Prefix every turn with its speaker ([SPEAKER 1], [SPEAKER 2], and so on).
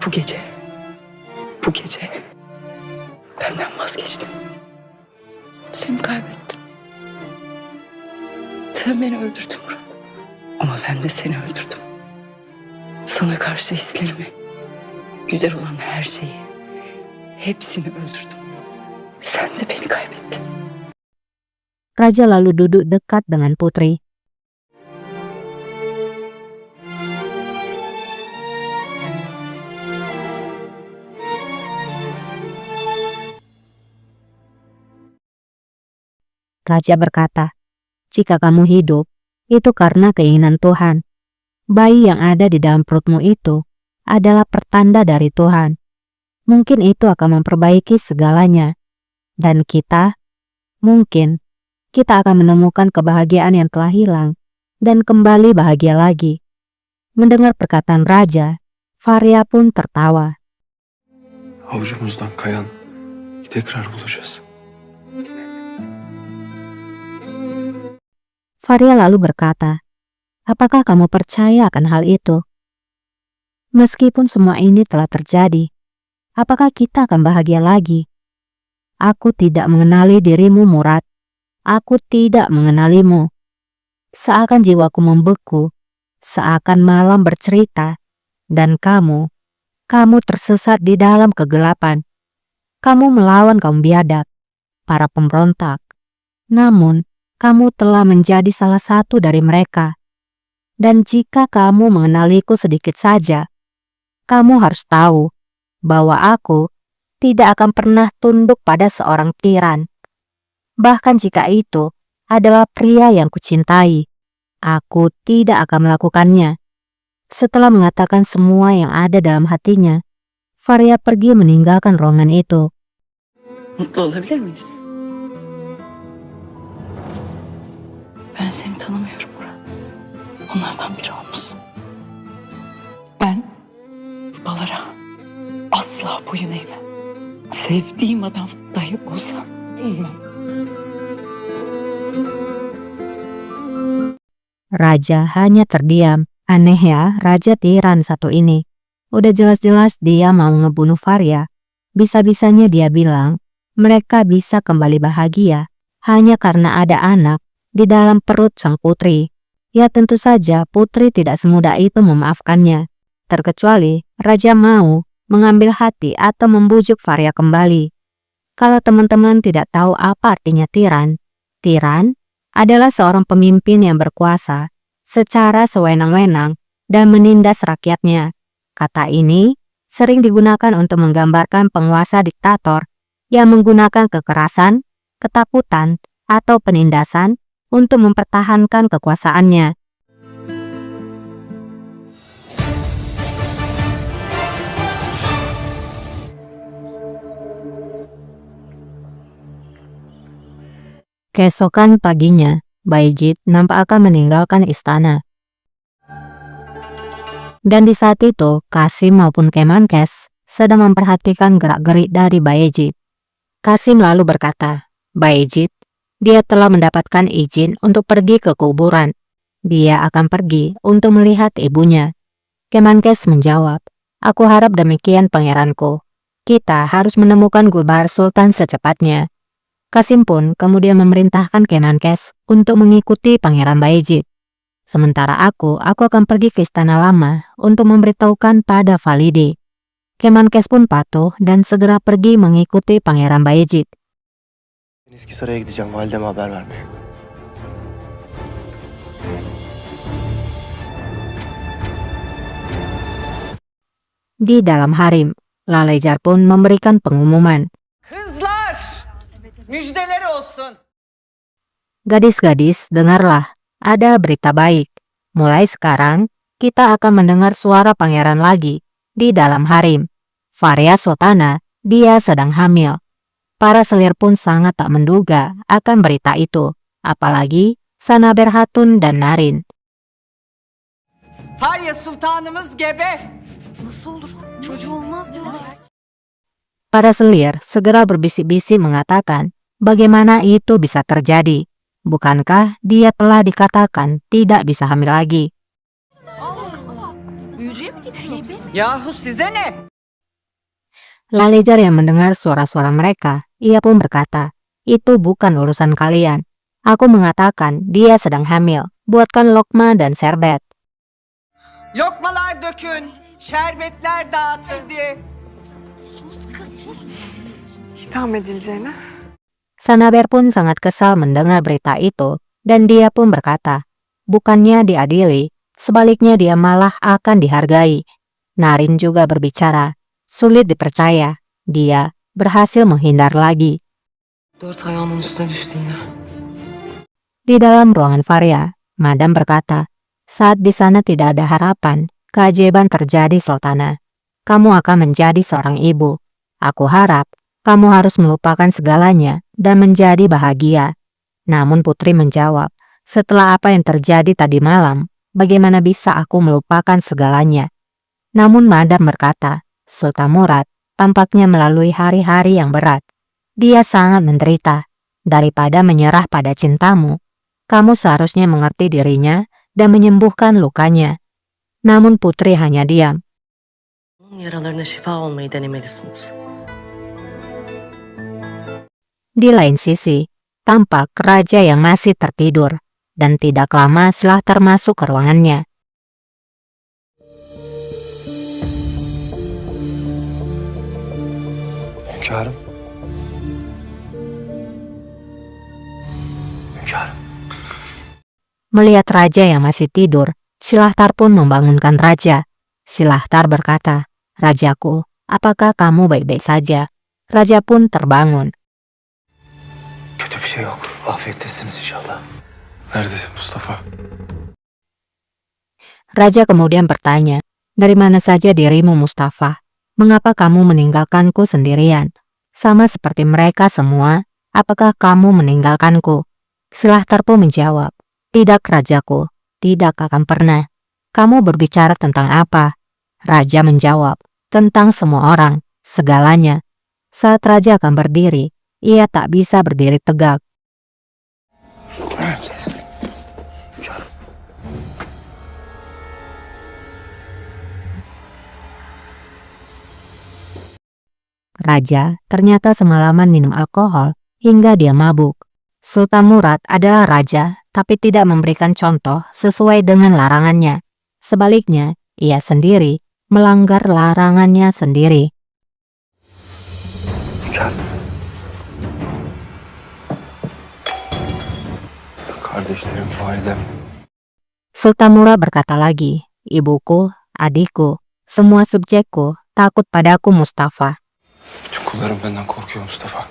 [SPEAKER 1] Bu gece, bu gece benden vazgeçtin. Seni kaybettim. Sen beni öldürdün Murat. Ama ben de seni öldürdüm. Sana karşı hislerimi, güzel olan her şeyi, hepsini öldürdüm. Sen de beni kaybettin.
[SPEAKER 2] Raja lalu duduk dekat dengan putri. Raja berkata, "Jika kamu hidup, itu karena keinginan Tuhan. Bayi yang ada di dalam perutmu itu adalah pertanda dari Tuhan. Mungkin itu akan memperbaiki segalanya. Dan mungkin kita akan menemukan kebahagiaan yang telah hilang dan kembali bahagia lagi." Mendengar perkataan raja, Faria pun tertawa.
[SPEAKER 3] Avucumuzdan kayan tekrar bulacağız.
[SPEAKER 2] Faria lalu berkata, "Apakah kamu percaya akan hal itu? Meskipun semua ini telah terjadi, apakah kita akan bahagia lagi? Aku tidak mengenali dirimu, Murad. Aku tidak mengenalimu. Seakan jiwaku membeku, seakan malam bercerita, dan kamu tersesat di dalam kegelapan. Kamu melawan kaum biadab, para pemberontak. Namun, kamu telah menjadi salah satu dari mereka. Dan jika kamu mengenaliku sedikit saja, kamu harus tahu bahwa aku tidak akan pernah tunduk pada seorang tiran. Bahkan jika itu adalah pria yang kucintai, aku tidak akan melakukannya." Setelah mengatakan semua yang ada dalam hatinya, Faria pergi meninggalkan ruangan itu.
[SPEAKER 1] Mutlu olabilir miyiz? Ben seni tanımıyorum Murat. Onlardan biri olmuşsun. Ben balara asla boyun eğmem. Sevdiğim adam dahi olsa eğmem.
[SPEAKER 2] Raja hanya terdiam. Aneh ya, raja tiran satu ini. Udah jelas-jelas dia mau ngebunuh Faria. Bisa-bisanya dia bilang mereka bisa kembali bahagia hanya karena ada anak di dalam perut sang putri. Ya tentu saja putri tidak semudah itu memaafkannya. Terkecuali raja mau mengambil hati atau membujuk Faria kembali. Kalau teman-teman tidak tahu apa artinya tiran adalah seorang pemimpin yang berkuasa secara sewenang-wenang dan menindas rakyatnya. Kata ini sering digunakan untuk menggambarkan penguasa diktator yang menggunakan kekerasan, ketakutan, atau penindasan untuk mempertahankan kekuasaannya. Keesokan paginya, Bayezid nampak akan meninggalkan istana. Dan di saat itu, Qasim maupun Kemenkes sedang memperhatikan gerak-gerik dari Bayezid. Qasim lalu berkata, "Bayezid, dia telah mendapatkan izin untuk pergi ke kuburan. Dia akan pergi untuk melihat ibunya." Kemenkes menjawab, "Aku harap demikian pangeranku. Kita harus menemukan Gulbahar Sultan secepatnya." Qasim pun kemudian memerintahkan Kemenkes untuk mengikuti Pangeran Bayezid. Sementara aku akan pergi ke Istana Lama untuk memberitahukan pada Valide. Kemenkes pun patuh dan segera pergi mengikuti Pangeran Bayezid.
[SPEAKER 3] Eski saraya gideceğim, valideme haber vermeye.
[SPEAKER 2] Di dalam harem, Lalejar pun memberikan pengumuman.
[SPEAKER 4] Kızlar, müjdeler olsun.
[SPEAKER 2] Gadis-gadis, dengarlah, ada berita baik. Mulai sekarang, kita akan mendengar suara pangeran lagi di dalam harem. Faria Sultana, dia sedang hamil. Para selir pun sangat tak menduga akan berita itu, apalagi Sanaber Hatun dan Narin.
[SPEAKER 4] Farya Sultanımız gebe.
[SPEAKER 5] Nasıl olur? Çocuğu olmaz diyorlar.
[SPEAKER 2] Para selir segera berbisik-bisik mengatakan bagaimana itu bisa terjadi. Bukankah dia telah dikatakan tidak bisa hamil lagi?
[SPEAKER 5] Büyücüye mi gitti yoksa?
[SPEAKER 4] Yahu size ne?
[SPEAKER 2] Lalejar yang mendengar suara-suara mereka, ia pun berkata, "Itu bukan urusan kalian. Aku mengatakan dia sedang hamil. Buatkan lokma dan serbet."
[SPEAKER 4] Lokmalar dökün, şerbetler dağıtın diye.
[SPEAKER 5] Sus kız sus.
[SPEAKER 6] İtham edileceğine
[SPEAKER 2] Sanaber pun sangat kesal mendengar berita itu, dan dia pun berkata, bukannya diadili, sebaliknya dia malah akan dihargai. Narin juga berbicara, sulit dipercaya, dia berhasil menghindar lagi.
[SPEAKER 6] 4 ayağının üstüne düştü yine.
[SPEAKER 2] Di dalam ruangan Faria, Madam berkata, saat di sana tidak ada harapan, keajaiban terjadi Sultana. Kamu akan menjadi seorang ibu. Aku harap kamu harus melupakan segalanya dan menjadi bahagia. Namun Putri menjawab, setelah apa yang terjadi tadi malam, bagaimana bisa aku melupakan segalanya? Namun Madam berkata, Sultan Murad tampaknya melalui hari-hari yang berat. Dia sangat menderita. Daripada menyerah pada cintamu, kamu seharusnya mengerti dirinya dan menyembuhkan lukanya. Namun Putri hanya diam.
[SPEAKER 6] Onun yaralarına şifa olmayı denemelisiniz.
[SPEAKER 2] Di lain sisi, tampak raja yang masih tertidur, dan tidak lama setelah termasuk ke ruangannya.
[SPEAKER 3] Hünkârım. Hünkârım.
[SPEAKER 2] Melihat raja yang masih tidur, Silahtar pun membangunkan raja. Silahtar berkata, "Rajaku, apakah kamu baik-baik saja?" Raja pun terbangun.
[SPEAKER 3] Kötü bir şey yok. Afiyettesiniz inşallah. Neredesin Mustafa?
[SPEAKER 2] Raja kemudian bertanya, "Dari mana saja dirimu, Mustafa? Mengapa kamu meninggalkanku sendirian? Sama seperti mereka semua, apakah kamu meninggalkanku?" Silahtar pun menjawab, "Tidak, rajaku, tidak akan pernah." "Kamu berbicara tentang apa?" Raja menjawab, "Tentang semua orang, segalanya." Saat raja akan berdiri, ia tak bisa berdiri tegak. Raja ternyata semalaman minum alkohol hingga dia mabuk. Sultan Murad adalah raja, tapi tidak memberikan contoh sesuai dengan larangannya. Sebaliknya, ia sendiri melanggar larangannya sendiri.
[SPEAKER 3] Kardeşlerim, validem.
[SPEAKER 2] Sultan Murad berkata lagi, "Ibuku, adikku, semua subjekku takut padaku, Mustafa."
[SPEAKER 3] Bütün kullarım benden korkuyor Mustafa.